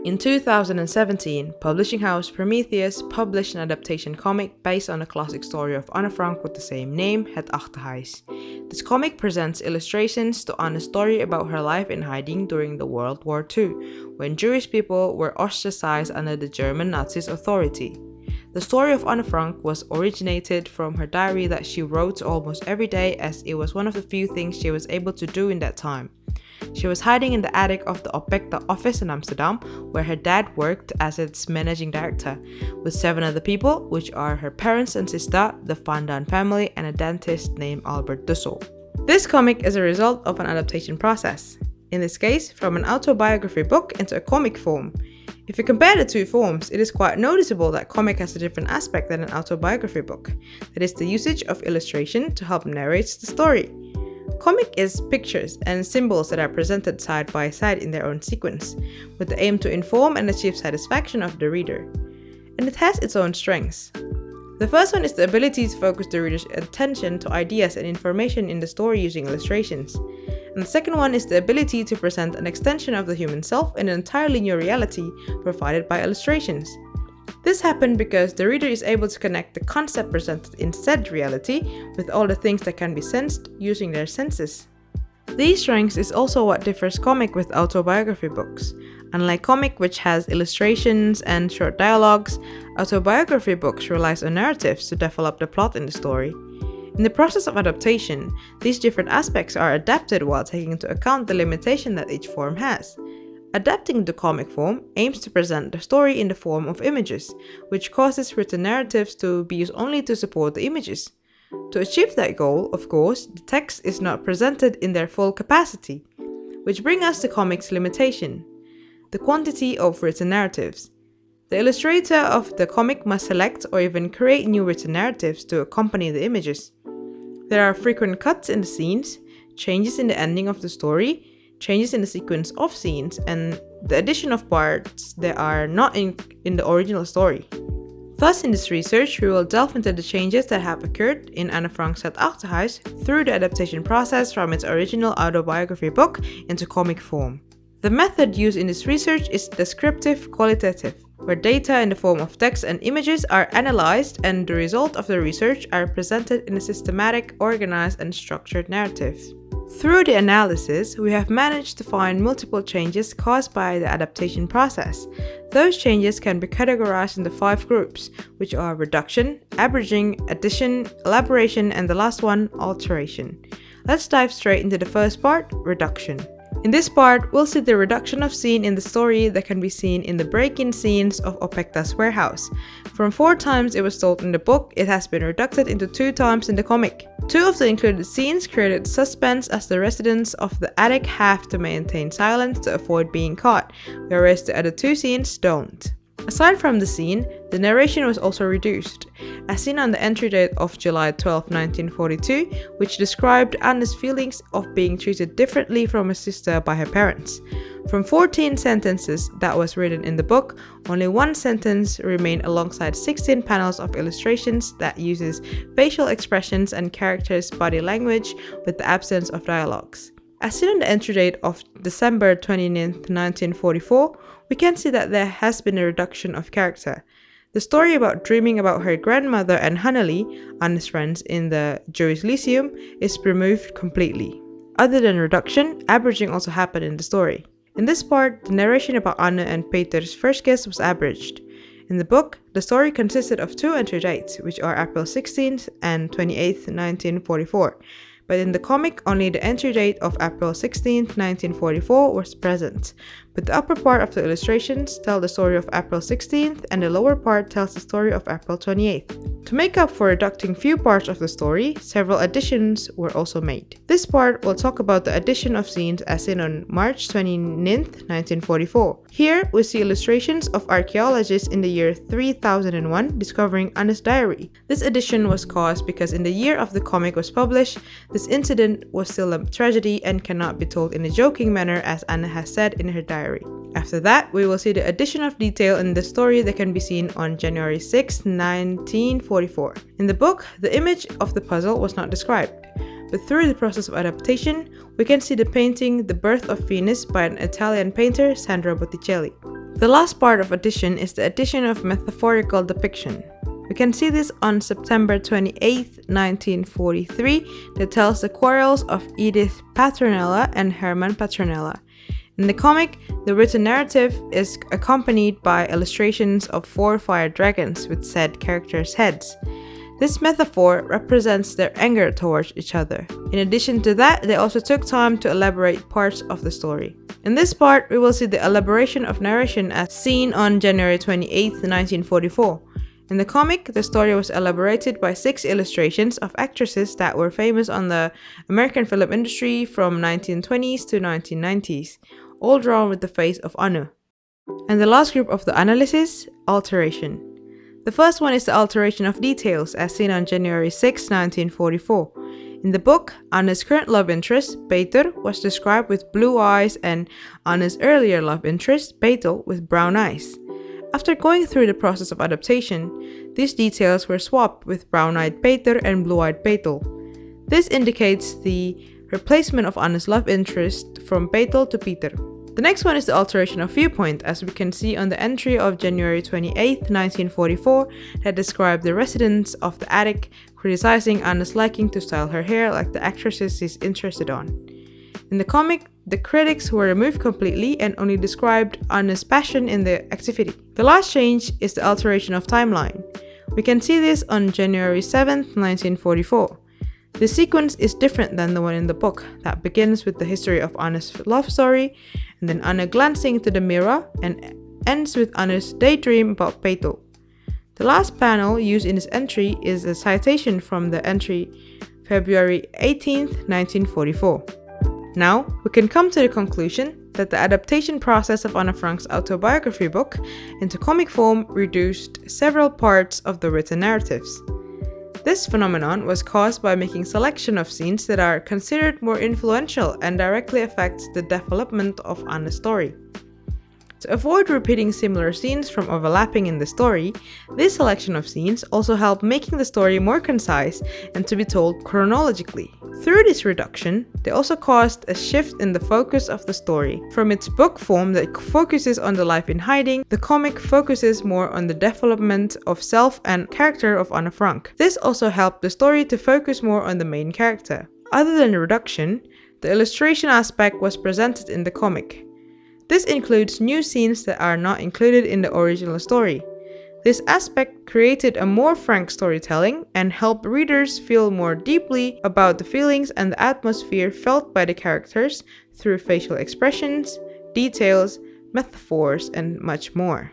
In 2017, publishing house Prometheus published an adaptation comic based on a classic story of Anne Frank with the same name, Het Achterhuis. This comic presents illustrations to Anne's story about her life in hiding during the World War II, when Jewish people were ostracized under the German Nazis' authority. The story of Anne Frank was originated from her diary that she wrote almost every day, as it was one of the few things she was able to do in that time. She was hiding in the attic of the Opekta office in Amsterdam, where her dad worked as its managing director, with 7 other people, which are her parents and sister, the Van Daan family, and a dentist named Albert Dussel. This comic is a result of an adaptation process, in this case from an autobiography book into a comic form. If you compare the two forms, it is quite noticeable that comic has a different aspect than an autobiography book, that is the usage of illustration to help narrate the story. Comic is pictures and symbols that are presented side by side in their own sequence, with the aim to inform and achieve satisfaction of the reader. And it has its own strengths. The first one is the ability to focus the reader's attention to ideas and information in the story using illustrations. And the second one is the ability to present an extension of the human self in an entirely new reality provided by illustrations. This happened because the reader is able to connect the concept presented in said reality with all the things that can be sensed using their senses. These strengths is also what differs comic with autobiography books. Unlike comic, which has illustrations and short dialogues, autobiography books relies on narratives to develop the plot in the story. In the process of adaptation, these different aspects are adapted while taking into account the limitation that each form has. Adapting the comic form aims to present the story in the form of images, which causes written narratives to be used only to support the images. To achieve that goal, of course, the text is not presented in their full capacity, which brings us to comic's limitation: the quantity of written narratives. The illustrator of the comic must select or even create new written narratives to accompany the images. There are frequent cuts in the scenes, changes in the ending of the story, changes in the sequence of scenes, and the addition of parts that are not in the original story. Thus, in this research, we will delve into the changes that have occurred in Anne Frank's Het Achterhuis through the adaptation process from its original autobiography book into comic form. The method used in this research is descriptive qualitative, where data in the form of text and images are analyzed and the result of the research are presented in a systematic, organized, and structured narrative. Through the analysis, we have managed to find multiple changes caused by the adaptation process. Those changes can be categorized into 5 groups, which are reduction, averaging, addition, elaboration, and the last one, alteration. Let's dive straight into the first part, reduction. In this part, we'll see the reduction of scene in the story that can be seen in the break-in scenes of Opekta's warehouse. From 4 times it was told in the book, it has been reduced into 2 times in the comic. 2 of the included scenes created suspense as the residents of the attic have to maintain silence to avoid being caught, whereas the other 2 scenes don't. Aside from the scene, the narration was also reduced, as seen on the entry date of July 12, 1942, which described Anne's feelings of being treated differently from her sister by her parents. From 14 sentences that was written in the book, only 1 sentence remained alongside 16 panels of illustrations that uses facial expressions and characters' body language with the absence of dialogues. As seen on the entry date of December 29, 1944, we can see that there has been a reduction of character. The story about dreaming about her grandmother and Hanneli, Anne's friends in the Jewish Lyceum, is removed completely. Other than reduction, averaging also happened in the story. In this part, the narration about Anne and Peter's first kiss was averaged. In the book, the story consisted of 2 entry dates, which are April 16th and 28th, 1944. But in the comic, only the entry date of April 16, 1944 was present, but the upper part of the illustrations tell the story of April 16th and the lower part tells the story of April 28th. To make up for reducing few parts of the story, several additions were also made. This part will talk about the addition of scenes as seen on March 29th, 1944. Here, we see illustrations of archaeologists in the year 3001 discovering Anne's diary. This addition was caused because in the year of the comic was published, this incident was still a tragedy and cannot be told in a joking manner as Anne has said in her diary. After that, we will see the addition of detail in the story that can be seen on January 6, 1944. In the book, the image of the puzzle was not described, but through the process of adaptation, we can see the painting The Birth of Venus by an Italian painter, Sandro Botticelli. The last part of addition is the addition of metaphorical depiction. We can see this on September 28, 1943, that tells the quarrels of Edith Petronella and Herman Petronella. In the comic, the written narrative is accompanied by illustrations of 4 fire dragons with said characters' heads. This metaphor represents their anger towards each other. In addition to that, they also took time to elaborate parts of the story. In this part, we will see the elaboration of narration as seen on January 28, 1944. In the comic, the story was elaborated by 6 illustrations of actresses that were famous on the American film industry from 1920s to 1990s, all drawn with the face of Anu. And the last group of the analysis, alteration. The first one is the alteration of details as seen on January 6, 1944. In the book, Anna's current love interest, Peter, was described with blue eyes and Anna's earlier love interest, Betel, with brown eyes. After going through the process of adaptation, these details were swapped with brown-eyed Peter and blue-eyed Betel. This indicates the replacement of Anna's love interest from Betel to Peter. The next one is the alteration of viewpoint, as we can see on the entry of January 28, 1944, that described the residents of the attic criticizing Anna's liking to style her hair like the actresses is interested on. In the comic, the critics were removed completely and only described Anna's passion in the activity. The last change is the alteration of timeline. We can see this on January 7, 1944. The sequence is different than the one in the book, that begins with the history of Anna's love story, and then Anna glancing into the mirror, and ends with Anna's daydream about Betel. The last panel used in this entry is a citation from the entry February 18, 1944. Now, we can come to the conclusion that the adaptation process of Anne Frank's autobiography book into comic form reduced several parts of the written narratives. This phenomenon was caused by making selection of scenes that are considered more influential and directly affect the development of Anna's story. To avoid repeating similar scenes from overlapping in the story, this selection of scenes also helped making the story more concise and to be told chronologically. Through this reduction, they also caused a shift in the focus of the story. From its book form that focuses on the life in hiding, the comic focuses more on the development of self and character of Anne Frank. This also helped the story to focus more on the main character. Other than the reduction, the illustration aspect was presented in the comic. This includes new scenes that are not included in the original story. This aspect created a more frank storytelling and helped readers feel more deeply about the feelings and the atmosphere felt by the characters through facial expressions, details, metaphors, and much more.